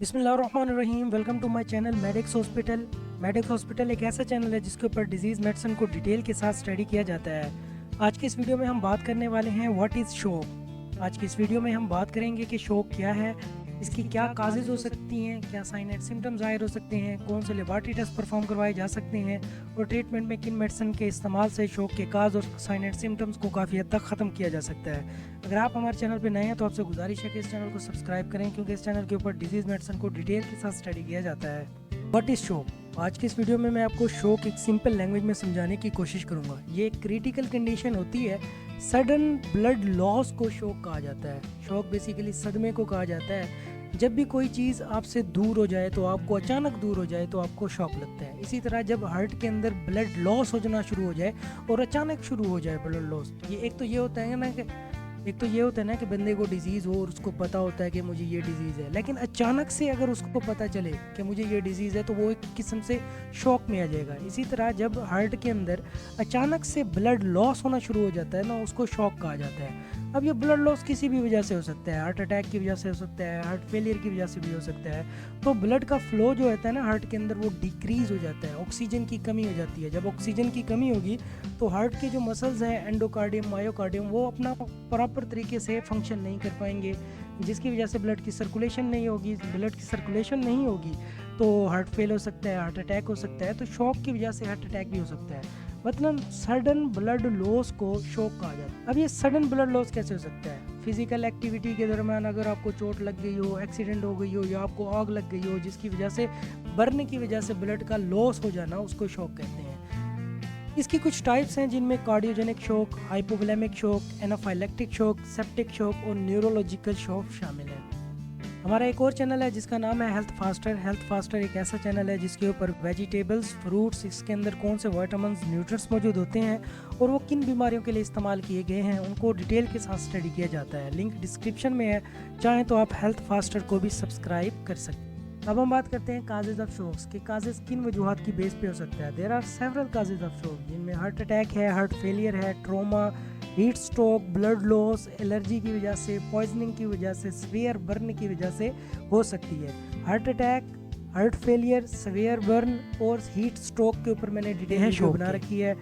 बिस्मिल्लाहिर्रहमानिर्रहीम। Welcome to my channel medics hospital. Medics hospital एक ऐसा चैनल है जिसके ऊपर डिजीज़ मेडिसिन को डिटेल के साथ स्टडी किया जाता है। आज की इस वीडियो में हम बात करने वाले हैं व्हाट इज़ शोक। आज की इस वीडियो में हम बात करेंगे कि शोक क्या है, इसकी क्या काजेज़ हो सकती हैं, क्या साइन एंड सिम्टम्स ज़ाहिर हो सकते हैं, कौन से लेबॉरेटरी टेस्ट परफॉर्म करवाए जा सकते हैं और ट्रीटमेंट में किन मेडिसिन के इस्तेमाल से शोक के काज और साइन एंड सिम्टम्स को काफ़ी हद तक ख़त्म किया जा सकता है। अगर आप हमारे चैनल पर नए हैं तो आपसे गुजारिश है कि इस चैनल को सब्सक्राइब करें, क्योंकि इस चैनल के ऊपर डिजीज़ मेडिसिन को डिटेल के साथ स्टडी किया जाता है। व्हाट इज़ शोक? आज की इस वीडियो में मैं आपको शोक एक सिंपल लैंग्वेज में समझाने की कोशिश करूंगा। ये एक क्रिटिकल कंडीशन होती है, सडन ब्लड लॉस को शोक कहा जाता है। शोक बेसिकली सदमे को कहा जाता है। जब भी कोई चीज़ आपसे दूर हो जाए तो आपको अचानक दूर हो जाए तो आपको शॉक लगता है। इसी तरह जब हार्ट के अंदर ब्लड लॉस होना शुरू हो जाए और अचानक शुरू हो जाए ब्लड लॉस, ये एक तो ये होता है ना कि बंदे को डिजीज़ हो और उसको पता होता है कि मुझे ये डिजीज़ है, लेकिन अचानक से अगर उसको पता चले कि मुझे ये डिजीज़ है तो वो एक किस्म से शॉक में आ जाएगा। इसी तरह जब हार्ट के अंदर अचानक से ब्लड लॉस होना शुरू हो जाता है ना, उसको शॉक कहा जाता है। अब ये ब्लड लॉस किसी भी वजह से हो सकता है, हार्ट अटैक की वजह से हो सकता है, हार्ट फेलियर की वजह से भी हो सकता है। तो ब्लड का फ्लो जो होता है ना हार्ट के अंदर, वो डिक्रीज़ हो जाता है, ऑक्सीजन की कमी हो जाती है। जब ऑक्सीजन की कमी होगी तो हार्ट के जो मसल्स हैं, एंडोकार्डियम, मायोकार्डियम, वो अपना प्रॉपर तरीके से फंक्शन नहीं कर पाएंगे, जिसकी वजह से ब्लड की सर्कुलेशन नहीं होगी। ब्लड की सर्कुलेशन नहीं होगी तो हार्ट फेल हो सकता है, हार्ट अटैक हो सकता है। तो शॉक की वजह से हार्ट अटैक भी हो सकता है। मतलब सडन ब्लड लॉस को शॉक कहा जाता है। अब ये सडन ब्लड लॉस कैसे हो सकता है? फिजिकल एक्टिविटी के दरमियान अगर आपको चोट लग गई हो, एक्सीडेंट हो गई हो या आपको आग लग गई हो, जिसकी वजह से बर्न की वजह से ब्लड का लॉस हो जाना, उसको शॉक कहते हैं। इसकी कुछ टाइप्स हैं जिनमें cardiogenic shock, hypovolemic shock, anaphylactic shock, septic shock और न्यूरोलॉजिकल शॉक शामिल है। हमारा एक और चैनल है जिसका नाम है हेल्थ फास्टर। हेल्थ फास्टर एक ऐसा चैनल है जिसके ऊपर वेजिटेबल्स, फ्रूट्स, इसके अंदर कौन से विटामिन्स, न्यूट्रिएंट्स मौजूद होते हैं और वो किन बीमारियों के लिए इस्तेमाल किए गए हैं, उनको डिटेल के साथ स्टडी किया जाता है। लिंक डिस्क्रिप्शन में है, चाहें तो आप हेल्थ फास्टर को भी सब्सक्राइब कर सकते हैं। अब हम बात करते हैं काजेज ऑफ शोक्स के काजेज किन वजूहत की बेस पे हो सकता है। There are several causes of shock, जिनमें हार्ट अटैक है, हार्ट फेलियर है, trauma, heat stroke, blood loss, allergy की वजह से, पॉइजनिंग की वजह से, सीवियर बर्न की वजह से हो सकती है। Heart attack, heart failure, severe burn और हीट स्ट्रोक के ऊपर मैंने डिटेल शो बना रखी है।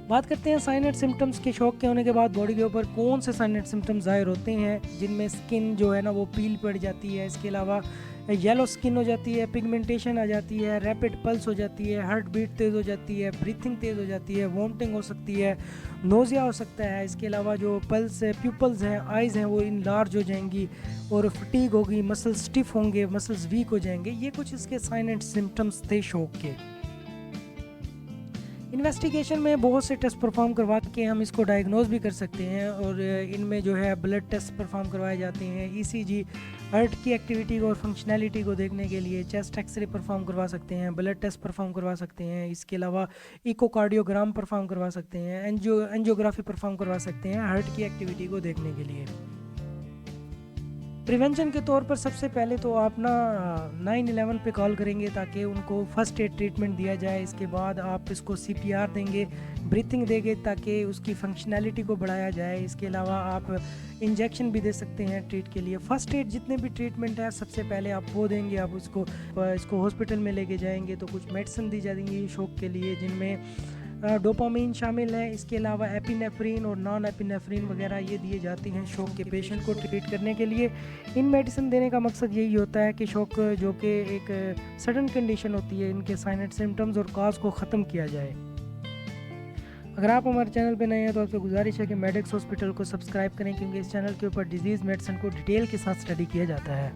बात करते हैं साइन एंड सिम्टम्स के। शॉक के होने के बाद बॉडी के ऊपर कौन से साइन एंड सिम्टम्स ज़ाहिर होते हैं, जिनमें स्किन जो है ना वो पील पड़ जाती है, इसके अलावा येलो स्किन हो जाती है, पिगमेंटेशन आ जाती है, रैपिड पल्स हो जाती है, हार्ट बीट तेज़ हो जाती है, ब्रीथिंग तेज़ हो जाती है, वॉमिटिंग हो सकती है, नोज़िया हो सकता है। इसके अलावा जो पल्स है, प्यूपल्स हैं, आइज़ हैं, वो इनलार्ज हो जाएंगी और फटीग होगी, मसल्स स्टिफ होंगे, मसल्स वीक हो जाएंगे। ये कुछ इसके साइन एंड सिम्टम्स थे शॉक के। इन्वेस्टिगेशन में बहुत से टेस्ट परफॉर्म करवा के हम इसको डायग्नोज भी कर सकते हैं और इनमें जो है ब्लड टेस्ट परफॉर्म करवाए जाते हैं, ईसीजी, हार्ट की एक्टिविटी और फंक्शनैलिटी को देखने के लिए चेस्ट एक्सरे परफॉर्म करवा सकते हैं, ब्लड टेस्ट परफॉर्म करवा सकते हैं। इसके अलावा इकोकार्डियोग्राम परफॉर्म करवा सकते हैं, एंजियोग्राफी परफॉर्म करवा सकते हैं हार्ट की एक्टिविटी को देखने के लिए। प्रिवेंशन के तौर पर सबसे पहले तो आप ना 911 पे कॉल करेंगे ताकि उनको फर्स्ट एड ट्रीटमेंट दिया जाए। इसके बाद आप इसको सीपीआर देंगे, ब्रीथिंग देंगे ताकि उसकी फंक्शनैलिटी को बढ़ाया जाए। इसके अलावा आप इंजेक्शन भी दे सकते हैं ट्रीट के लिए। फर्स्ट एड जितने भी ट्रीटमेंट है सबसे पहले आप वो देंगे। आप इसको हॉस्पिटल में लेके जाएंगे तो कुछ मेडिसिन दी जाएंगी शॉक के लिए, जिनमें डोपामीन शामिल है। इसके अलावा एपिनेफ्रीन और नॉन एपिनेफ्रीन वगैरह ये दिए जाते हैं शॉक के पेशेंट को ट्रीट करने के लिए। इन मेडिसिन देने का मकसद यही होता है कि शॉक जो कि एक सडन कंडीशन होती है, इनके साइन एंड सिम्टम्स और काज को ख़त्म किया जाए। अगर आप हमारे चैनल पे नए हैं तो आपसे गुजारिश है कि मेडिक्स हॉस्पिटल को सब्सक्राइब करें, क्योंकि इस चैनल के ऊपर डिजीज़ मेडिसिन को डिटेल के साथ स्टडी किया जाता है।